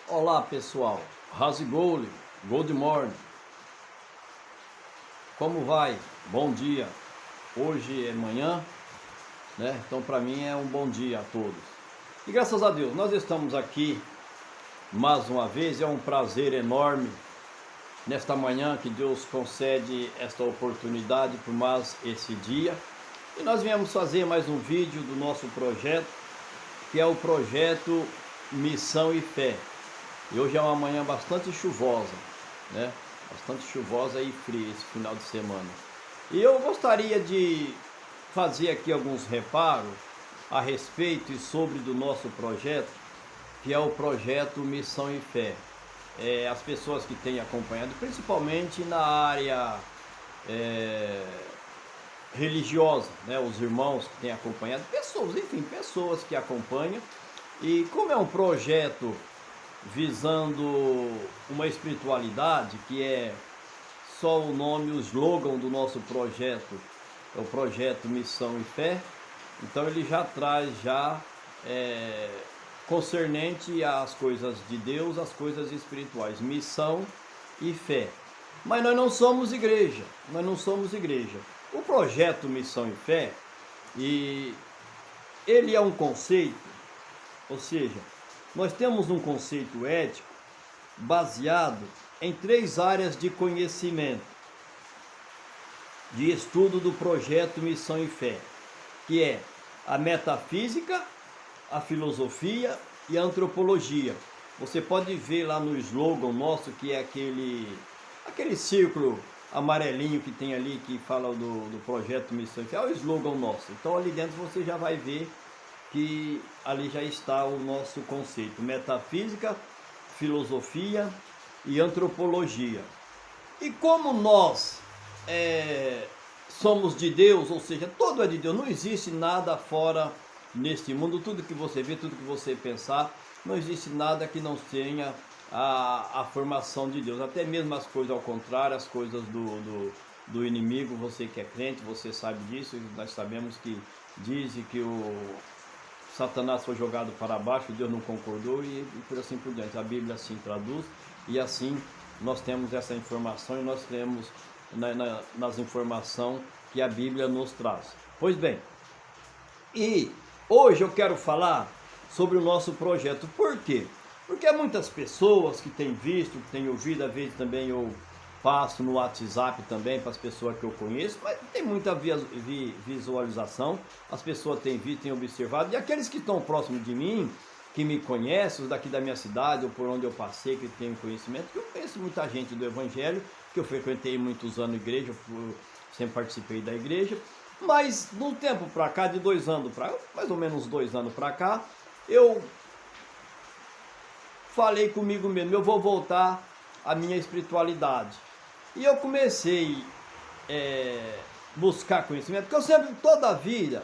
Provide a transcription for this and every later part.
Olá pessoal, Razigole, Good Morning, como vai? Bom dia, hoje é manhã, né? Então para mim é um bom dia a todos. E graças a Deus, nós estamos aqui mais uma vez, é um prazer enorme nesta manhã que Deus concede esta oportunidade por mais esse dia. E nós viemos fazer mais um vídeo do nosso projeto, que é o projeto Missão e Fé. E hoje é uma manhã bastante chuvosa, né? Bastante chuvosa e fria esse final de semana. E eu gostaria de fazer aqui alguns reparos a respeito e sobre do nosso projeto, que é o projeto Missão e Fé. As pessoas que têm acompanhado, principalmente na área religiosa, né? Os irmãos que têm acompanhado, pessoas que acompanham. E como é um projeto visando uma espiritualidade, que é só o nome, o slogan do nosso projeto, é o projeto Missão e Fé, então ele já traz concernente às coisas de Deus, às coisas espirituais, missão e fé. Mas nós não somos igreja, O projeto Missão e Fé, ele é um conceito, ou seja, nós temos um conceito ético baseado em 3 áreas de conhecimento, de estudo do projeto Missão e Fé, que é a metafísica, a filosofia e a antropologia. Você pode ver lá no slogan nosso, que é aquele círculo amarelinho que tem ali, que fala do projeto Missão e Fé, é o slogan nosso. Então ali dentro você já vai ver que ali já está o nosso conceito: metafísica, filosofia e antropologia. E como nós somos de Deus, ou seja, tudo é de Deus, não existe nada fora neste mundo, tudo que você vê, tudo que você pensar, não existe nada que não tenha a formação de Deus, até mesmo as coisas ao contrário, as coisas do inimigo. Você que é crente, você sabe disso, nós sabemos que dizem que o Satanás foi jogado para baixo, Deus não concordou e por assim por diante. A Bíblia assim traduz, e assim nós temos essa informação, e nós temos nas informações que a Bíblia nos traz. Pois bem, e hoje eu quero falar sobre o nosso projeto. Por quê? Porque há muitas pessoas que têm visto, que têm ouvido, às vezes também eu passo no WhatsApp também para as pessoas que eu conheço, mas tem muita visualização, as pessoas têm visto, têm observado, e aqueles que estão próximos de mim, que me conhecem, os daqui da minha cidade, ou por onde eu passei, que têm conhecimento, que eu conheço muita gente do Evangelho, que eu frequentei muitos anos igreja, sempre participei da igreja, mas de um tempo para cá, de 2 anos para mais ou menos 2 anos para cá, eu falei comigo mesmo, eu vou voltar à minha espiritualidade. E eu comecei a buscar conhecimento, porque eu sempre, toda a vida,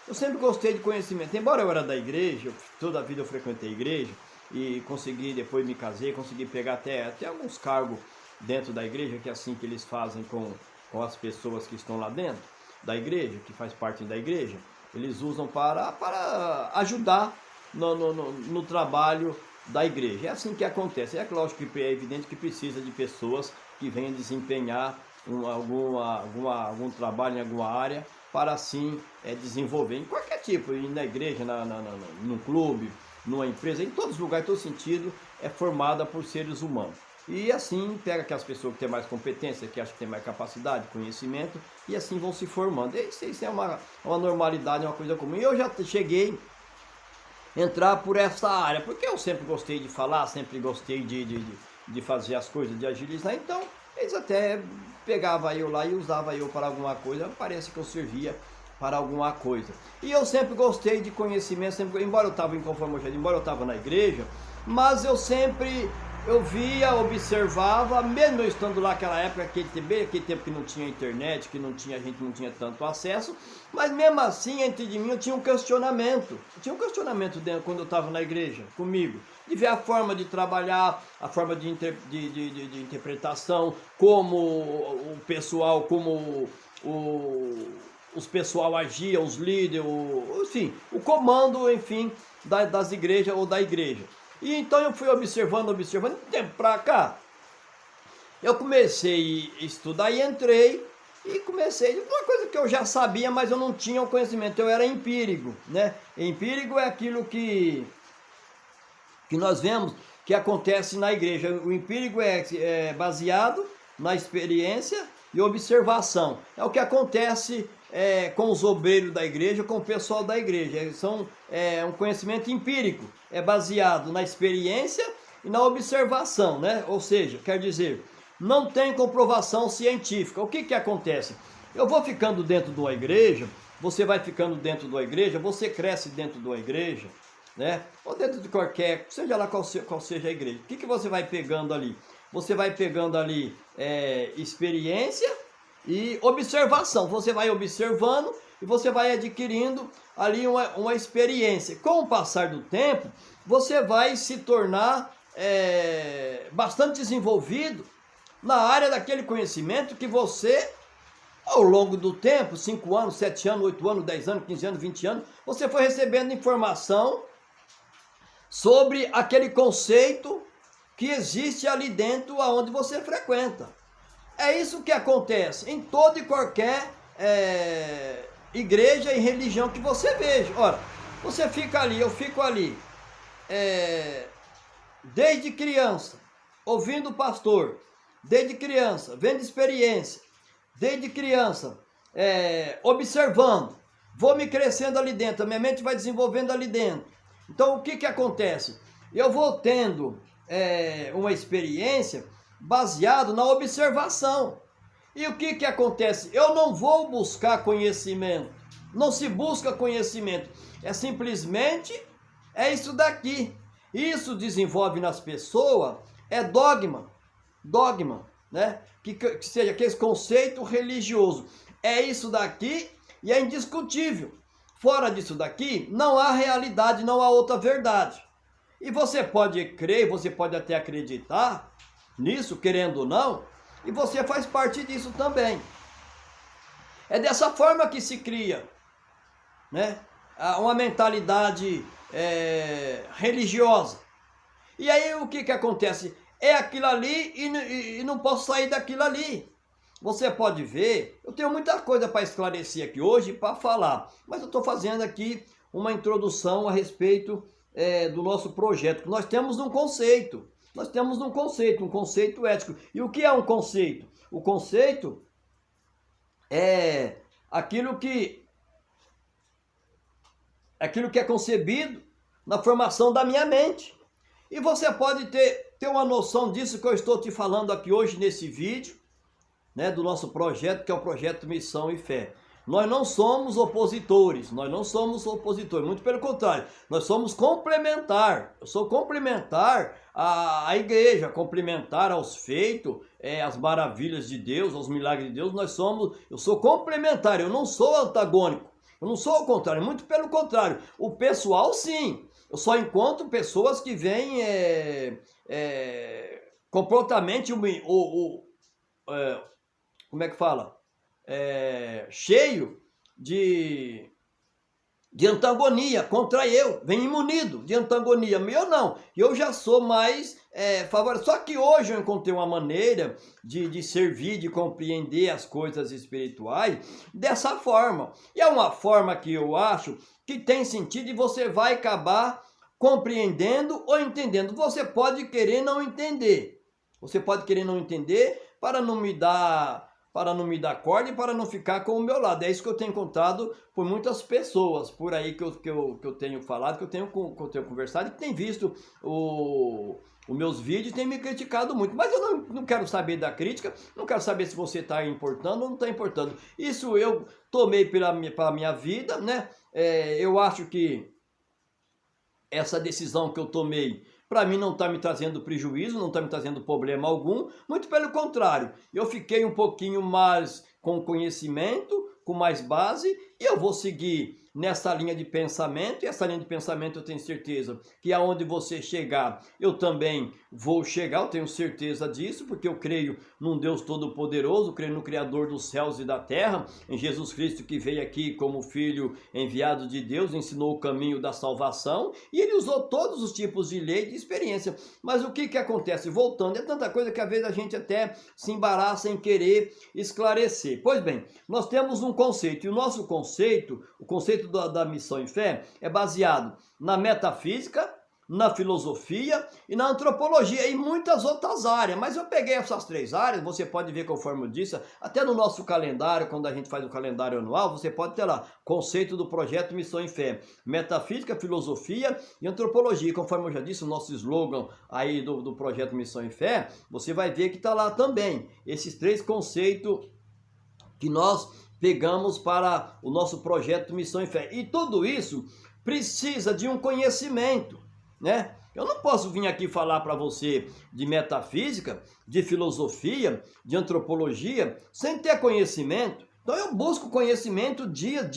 eu sempre gostei de conhecimento. Embora eu era da igreja, toda a vida eu frequentei a igreja, e consegui, depois me casei, consegui pegar até alguns cargos dentro da igreja, que é assim que eles fazem com as pessoas que estão lá dentro da igreja, que faz parte da igreja. Eles usam para ajudar no trabalho da igreja. É assim que acontece. É lógico que é evidente que precisa de pessoas que venham desempenhar algum trabalho em alguma área, para assim desenvolver em qualquer tipo, na igreja, num clube, numa empresa, em todos os lugares, em todo sentido, é formada por seres humanos. E assim pega aquelas pessoas que têm mais competência, que acham que têm mais capacidade, conhecimento, e assim vão se formando. Isso é uma normalidade, é uma coisa comum. E eu já cheguei entrar por essa área, porque eu sempre gostei de falar, sempre gostei de fazer as coisas, de agilizar. Então eles até pegavam eu lá e usavam eu para alguma coisa, parece que eu servia para alguma coisa. E eu sempre gostei de conhecimento, embora eu estava inconformado, embora eu estava na igreja, mas eu via, observava, mesmo eu estando lá naquela época, aquele tempo que não tinha internet, que a gente não tinha tanto acesso, mas mesmo assim, entre de mim, eu tinha um questionamento. Dentro, quando eu estava na igreja, comigo, de ver a forma de trabalhar, a forma de interpretação, como o pessoal, os pessoal agia, os líderes, enfim, o comando, enfim, das igrejas ou da igreja. E então eu fui observando, de tempo para cá, eu comecei a estudar e entrei e comecei, uma coisa que eu já sabia, mas eu não tinha o conhecimento, eu era empírico, né? Empírico é aquilo que nós vemos que acontece na igreja. O empírico é baseado na experiência e observação. É o que acontece com os obreiros da igreja, com o pessoal da igreja. É um conhecimento empírico, é baseado na experiência e na observação, né? Ou seja, quer dizer, não tem comprovação científica. O que acontece? Eu vou ficando dentro de uma igreja, você vai ficando dentro de uma igreja, você cresce dentro de uma igreja, né? Ou dentro de qualquer, seja lá qual seja a igreja. O que você vai pegando ali? Você vai pegando ali experiência e observação. Você vai observando e você vai adquirindo ali uma experiência. Com o passar do tempo, você vai se tornar bastante desenvolvido na área daquele conhecimento que você, ao longo do tempo, 5 anos, 7 anos, 8 anos, 10 anos, 15 anos, 20 anos, você foi recebendo informação sobre aquele conceito que existe ali dentro aonde você frequenta. É isso que acontece em toda e qualquer igreja e religião que você veja. Ora, você fica ali, eu fico ali, desde criança, ouvindo o pastor, desde criança, vendo experiência, desde criança, observando, vou me crescendo ali dentro, a minha mente vai desenvolvendo ali dentro. Então o que acontece? Eu vou tendo uma experiência baseado na observação. E o que acontece? Eu não vou buscar conhecimento, não se busca conhecimento, é simplesmente isso daqui. Isso desenvolve nas pessoas, dogma, né? Que seja aquele conceito religioso. É isso daqui e é indiscutível. Fora disso daqui, não há realidade, não há outra verdade. E você pode crer, você pode até acreditar nisso, querendo ou não, e você faz parte disso também. É dessa forma que se cria, né, uma mentalidade religiosa. E aí o que acontece? É aquilo ali e não posso sair daquilo ali. Você pode ver, eu tenho muita coisa para esclarecer aqui hoje, para falar, mas eu estou fazendo aqui uma introdução a respeito do nosso projeto. Nós temos um conceito, um conceito ético. E o que é um conceito? O conceito é aquilo que é concebido na formação da minha mente. E você pode ter uma noção disso que eu estou te falando aqui hoje nesse vídeo, né, do nosso projeto, que é o projeto Missão e Fé. Nós não somos opositores, muito pelo contrário, nós somos complementar. Eu sou complementar à igreja, complementar aos feitos, às maravilhas de Deus, aos milagres de Deus. Eu sou complementar, eu não sou antagônico, eu não sou o contrário, muito pelo contrário. O pessoal sim, eu só encontro pessoas que vêm completamente como é que fala? Cheio de antagonia contra eu, vem imunido de antagonia. Eu não, eu já sou mais favorecido. Só que hoje eu encontrei uma maneira de servir, de compreender as coisas espirituais dessa forma. E é uma forma que eu acho que tem sentido e você vai acabar compreendendo ou entendendo. Você pode querer não entender. Para não me dar corda e para não ficar com o meu lado. É isso que eu tenho contado por muitas pessoas por aí que eu tenho falado, que eu tenho conversado, que tem visto os meus vídeos e tem me criticado muito. Mas eu não quero saber da crítica, não quero saber se você está importando ou não está importando. Isso eu tomei pela minha vida, né? Eu acho que essa decisão que eu tomei, para mim não está me trazendo prejuízo, não está me trazendo problema algum, muito pelo contrário, eu fiquei um pouquinho mais com conhecimento, com mais base, e eu vou seguir nessa linha de pensamento, e essa linha de pensamento eu tenho certeza que aonde você chegar, eu também vou chegar, eu tenho certeza disso, porque eu creio num Deus Todo-Poderoso, creio no Criador dos céus e da terra, em Jesus Cristo que veio aqui como Filho enviado de Deus, ensinou o caminho da salvação, e ele usou todos os tipos de lei e de experiência. Mas o que acontece? Voltando, é tanta coisa que às vezes a gente até se embaraça em querer esclarecer. Pois bem, nós temos um conceito, e o nosso conceito, o conceito da missão em fé, é baseado na metafísica, na filosofia e na antropologia e muitas outras áreas. Mas eu peguei essas 3 áreas, você pode ver conforme eu disse, até no nosso calendário, quando a gente faz o calendário anual, você pode ter lá, conceito do projeto Missão em Fé, metafísica, filosofia e antropologia. E conforme eu já disse, o nosso slogan aí do projeto Missão em Fé, você vai ver que está lá também, esses 3 conceitos que nós pegamos para o nosso projeto Missão em Fé. E tudo isso precisa de um conhecimento, né? Eu não posso vir aqui falar para você de metafísica, de filosofia, de antropologia, sem ter conhecimento. Então eu busco conhecimento dias,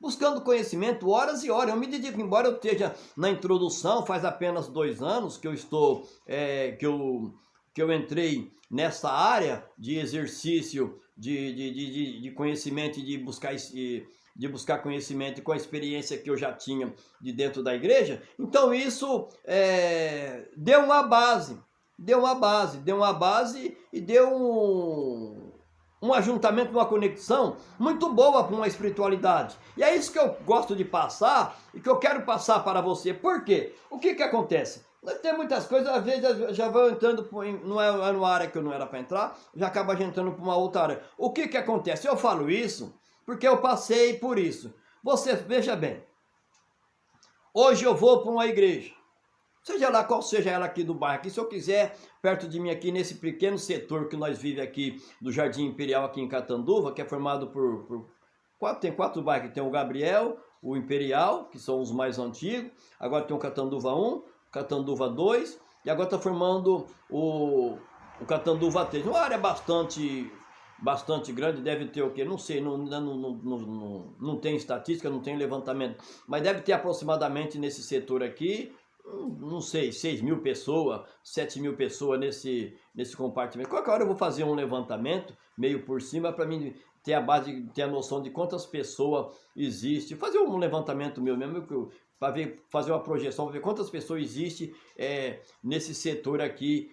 buscando conhecimento horas e horas. Eu me dedico, embora eu esteja na introdução, faz apenas 2 anos que eu estou, que eu entrei nessa área de exercício, de conhecimento e de buscar conhecimento com a experiência que eu já tinha de dentro da igreja. Então isso deu uma base e deu um ajuntamento, uma conexão muito boa com a espiritualidade. E é isso que eu gosto de passar e que eu quero passar para você. Por quê? O que acontece? Tem muitas coisas, às vezes eu já vou entrando numa área que eu não era para entrar, já acaba entrando para uma outra área. O que acontece? Eu falo isso porque eu passei por isso. Você, veja bem, hoje eu vou para uma igreja, seja lá qual seja ela aqui do bairro, aqui, se eu quiser, perto de mim aqui, nesse pequeno setor que nós vivemos aqui, do Jardim Imperial aqui em Catanduva, que é formado tem 4 bairros, tem o Gabriel, o Imperial, que são os mais antigos, agora tem o Catanduva 1, Catanduva 2, e agora está formando o Catanduva 3, uma área bastante grande, deve ter o quê? Não sei, não tem estatística, não tem levantamento, mas deve ter aproximadamente nesse setor aqui, não sei, 6 mil pessoas, 7 mil pessoas nesse compartimento. Qualquer hora eu vou fazer um levantamento, meio por cima, para mim ter a base, ter a noção de quantas pessoas existem, fazer um levantamento meu mesmo, para fazer uma projeção, para ver quantas pessoas existem nesse setor aqui,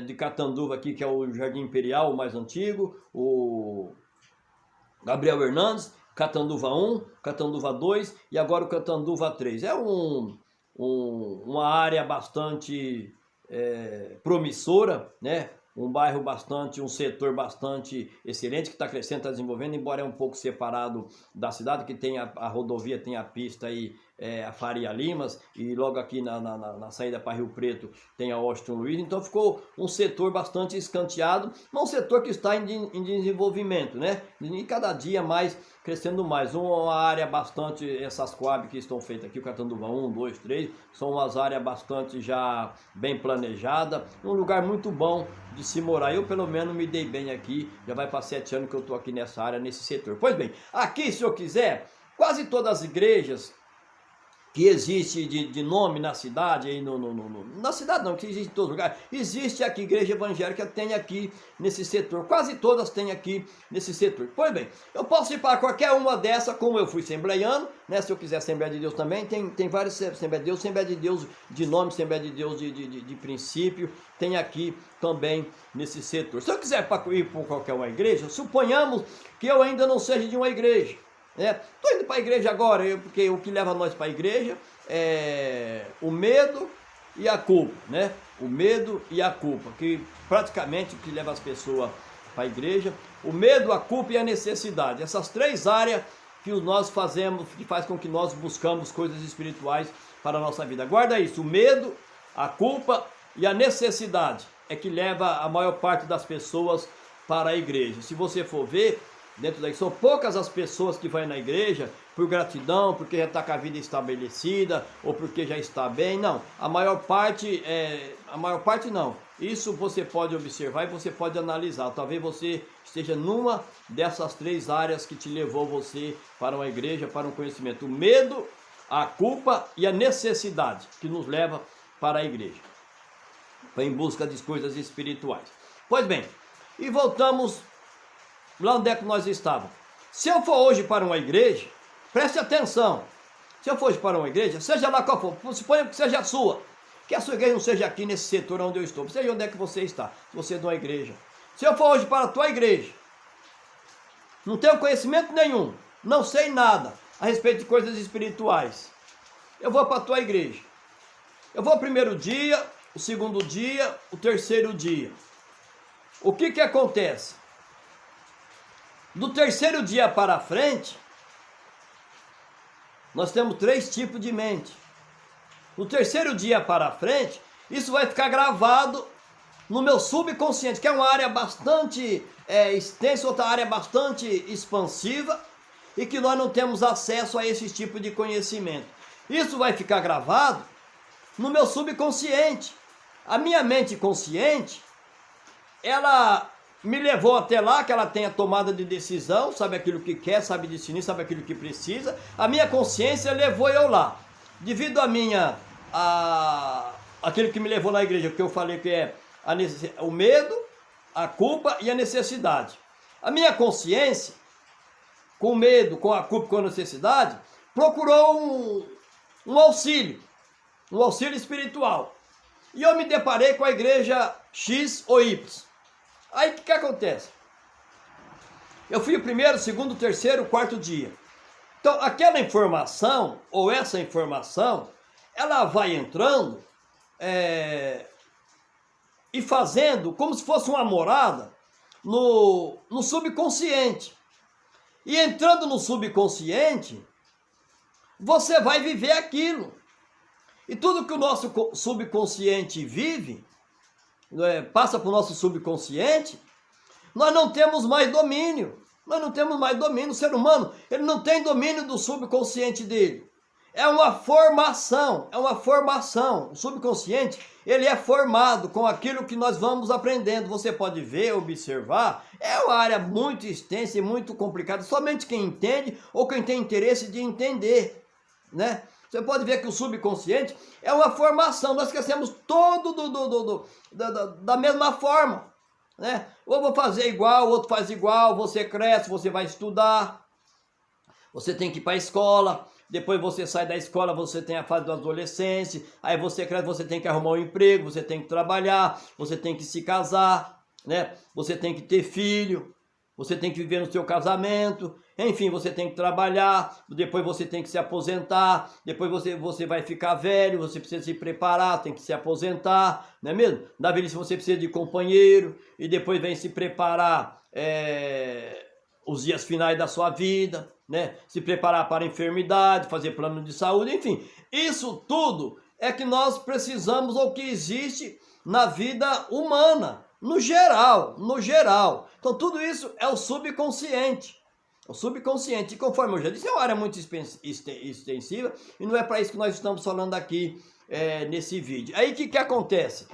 de Catanduva aqui, que é o Jardim Imperial, o mais antigo, o Gabriel Hernandes, Catanduva 1, Catanduva 2 e agora o Catanduva 3. É uma área bastante promissora, né? Um setor bastante excelente, que está crescendo, está desenvolvendo, embora é um pouco separado da cidade, que tem a rodovia, tem a pista aí, a Faria Limas, e logo aqui na saída para Rio Preto tem a Austin Luiz, então ficou um setor bastante escanteado, mas um setor que está em desenvolvimento, né? E cada dia mais, crescendo mais, uma área bastante, essas Coab que estão feitas aqui, o Catanduva 1, 2, 3, são umas áreas bastante já bem planejadas, um lugar muito bom de se morar. Eu pelo menos me dei bem aqui, já vai para 7 anos que eu estou aqui nessa área, nesse setor. Pois bem, aqui se eu quiser, quase todas as igrejas que existe de nome na cidade, aí na cidade não, que existe em todos os lugares, existe aqui, igreja evangélica tem aqui nesse setor, quase todas tem aqui nesse setor. Pois bem, eu posso ir para qualquer uma dessas, como eu fui assembleiano, né? Se eu quiser Assembleia de Deus também, tem várias Assembleia de Deus de nome, Assembleia de Deus de princípio, tem aqui também nesse setor. Se eu quiser ir para qualquer uma igreja, suponhamos que eu ainda não seja de uma igreja, estou indo para a igreja agora, porque o que leva nós para a igreja é o medo e a culpa, né? O medo e a culpa, que praticamente o que leva as pessoas para a igreja, o medo, a culpa e a necessidade. Essas 3 áreas que nós fazemos, que faz com que nós buscamos coisas espirituais para a nossa vida. Guarda isso, o medo, a culpa e a necessidade é que leva a maior parte das pessoas para a igreja. Se você for ver, dentro da igreja. São poucas as pessoas que vão na igreja por gratidão, porque já está com a vida estabelecida, ou porque já está bem. Não, a maior parte não. Isso você pode observar e você pode analisar. Talvez você esteja numa dessas 3 áreas que te levou você para uma igreja, para um conhecimento. O medo, a culpa e a necessidade que nos leva para a igreja, em busca de coisas espirituais. Pois bem, e voltamos lá onde é que nós estávamos. Se eu for hoje para uma igreja, preste atenção. Se eu for hoje para uma igreja, seja lá qual for, suponha que seja a sua, que a sua igreja não seja aqui nesse setor onde eu estou, seja onde é que você está, se você é de uma igreja. Se eu for hoje para a tua igreja, não tenho conhecimento nenhum, não sei nada a respeito de coisas espirituais, eu vou para a tua igreja. Eu vou o primeiro dia, o segundo dia, o terceiro dia. O que acontece? Do terceiro dia para frente, nós temos 3 tipos de mente. No terceiro dia para frente, isso vai ficar gravado no meu subconsciente, que é uma área bastante extensa, outra área bastante expansiva, e que nós não temos acesso a esse tipo de conhecimento. Isso vai ficar gravado no meu subconsciente. A minha mente consciente, ela me levou até lá, que ela tem a tomada de decisão, sabe aquilo que quer, sabe discernir, sabe aquilo que precisa. A minha consciência levou eu lá. Devido aquilo que me levou na igreja, que eu falei que é o medo, a culpa e a necessidade. A minha consciência, com o medo, com a culpa e com a necessidade, procurou um auxílio espiritual. E eu me deparei com a igreja X ou Y. Aí o que acontece? Eu fui o primeiro, segundo, terceiro, quarto dia. Então aquela informação, ou essa informação, ela vai entrando e fazendo como se fosse uma morada no subconsciente. E entrando no subconsciente, você vai viver aquilo. E tudo que o nosso subconsciente vive, passa para o nosso subconsciente, nós não temos mais domínio. Nós não temos mais domínio. O ser humano, ele não tem domínio do subconsciente dele. É uma formação. O subconsciente, ele é formado com aquilo que nós vamos aprendendo. Você pode ver, observar. É uma área muito extensa e muito complicada. Somente quem entende ou quem tem interesse de entender, né? Você pode ver que o subconsciente é uma formação. Nós crescemos todo da mesma forma, né? Ou vou fazer igual, o outro faz igual. Você cresce, você vai estudar. Você tem que ir para a escola. Depois você sai da escola, você tem a fase da adolescência. Aí você cresce, você tem que arrumar um emprego, você tem que trabalhar, você tem que se casar, né? Você tem que ter filho. Você tem que viver no seu casamento, enfim, você tem que trabalhar, depois você tem que se aposentar, depois você vai ficar velho, você precisa se preparar, tem que se aposentar, não é mesmo? Na velhice você precisa de companheiro, e depois vem se preparar os dias finais da sua vida, né? Se preparar para a enfermidade, fazer plano de saúde, enfim. Isso tudo é que nós precisamos, ou que existe na vida humana. No geral. Então tudo isso é o subconsciente. E conforme eu já disse, é uma área muito extensiva e não é para isso que nós estamos falando aqui nesse vídeo. Aí o que acontece?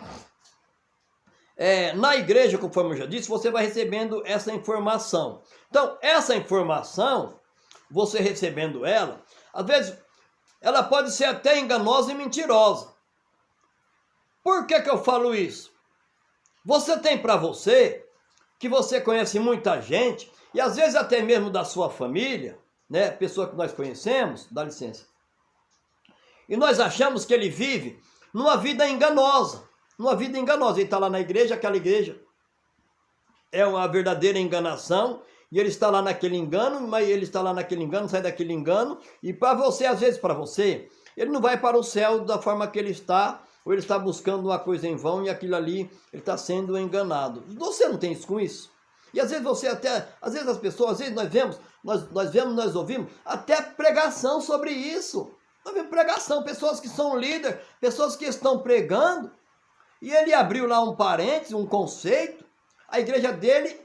Na igreja, conforme eu já disse, você vai recebendo essa informação. Então essa informação, você recebendo ela, às vezes ela pode ser até enganosa e mentirosa. Por que eu falo isso? Você tem para você, que você conhece muita gente, e às vezes até mesmo da sua família, né? Pessoa que nós conhecemos, dá licença. E nós achamos que ele vive numa vida enganosa. Ele está lá na igreja, aquela igreja é uma verdadeira enganação, e ele está lá naquele engano, sai daquele engano, e para você, às vezes para você, ele não vai para o céu da forma que ele está, ou ele está buscando uma coisa em vão e aquilo ali, ele está sendo enganado. Você não tem isso com isso? E às vezes você até, às vezes as pessoas, às vezes nós ouvimos até pregação sobre isso. Nós vemos pregação, pessoas que são líderes, pessoas que estão pregando, e ele abriu lá um parênteses, um conceito, a igreja dele,